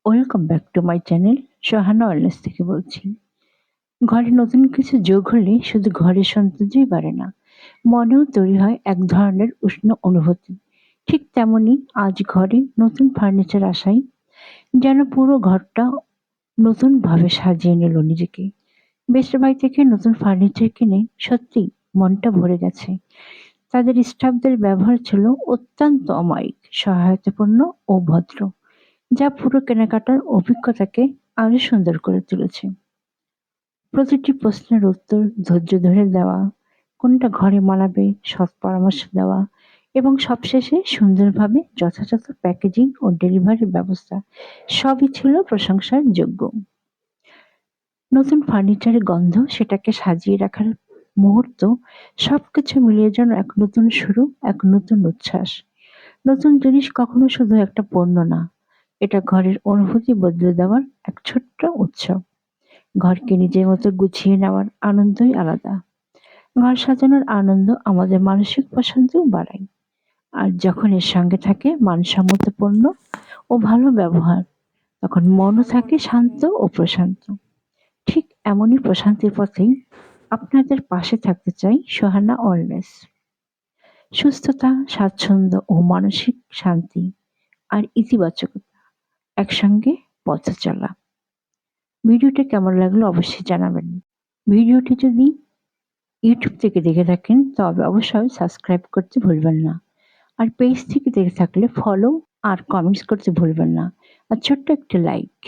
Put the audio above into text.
Welcome back to my channel. Shahana wellness থেকে বলছি। ঘরে নতুন কিছু যোগ হলে শুধু ঘরের সৌন্দর্যই বাড়ে না, মনেও তৈরি হয় এক ধরনের উষ্ণ অনুভূতি। ঠিক তেমনি আজ ঘরে নতুন ফার্নিচার আসায় যেন পুরো ঘরটা নতুন ভাবে সাজিয়ে নিল নিজেকে। বেশিরভাগ থেকে নতুন ফার্নিচার কিনে সত্যি মনটা ভরে গেছে। তাদের স্টাফদের ব্যবহার ছিল অত্যন্ত অমায়িক, সহায়তাপূর্ণ ও ভদ্র, যা পুরো কেনাকাটার অভিজ্ঞতাকে আরো সুন্দর করে তুলেছে। প্রতিটি প্রশ্নের উত্তর ধৈর্য ধরে দেওয়া, কোনটা ঘরে মানাবে সৎ পরামর্শ দেওয়া এবং সবশেষে সুন্দরভাবে যথাযথ প্যাকেজিং ও ডেলিভারির ব্যবস্থা সবই ছিল প্রশংসার যোগ্য। নতুন ফার্নিচারের গন্ধ, সেটাকে সাজিয়ে রাখার মুহূর্ত, সবকিছু মিলিয়ে যেন এক নতুন শুরু, এক নতুন উচ্ছ্বাস। নতুন জিনিস কখনো শুধু একটা পণ্য না, এটা ঘরের অনুভূতি বদলে দেওয়ার এক ছোট্ট উৎসব। ঘরকে নিজের মতো গুছিয়ে নেওয়ার আনন্দই আলাদা। ঘর সাজানোর আনন্দ আমাদের মানসিক প্রশান্তিও বাড়ায়। আর যখন এর সঙ্গে থাকে মানসম্মত পণ্য ও ভালো ব্যবহার, তখন মনও থাকে শান্ত ও প্রশান্ত। ঠিক এমনই প্রশান্তির পথেই আপনাদের পাশে থাকতে চাই সোহানা অলওয়েজ। সুস্থতা, স্বাচ্ছন্দ্য ও মানসিক শান্তি আর ইতিবাচকতা একসঙ্গে পথ চলা। ভিডিওটি কেমন লাগলো অবশ্যই জানাবেন। ভিডিওটি যদি ইউটিউব থেকে দেখে থাকেন তবে অবশ্যই সাবস্ক্রাইব করতে ভুলবেন না। আর পেজ থেকে দেখে থাকলে ফলো আর কমেন্টস করতে ভুলবেন না। আর ছোট্ট একটা লাইক।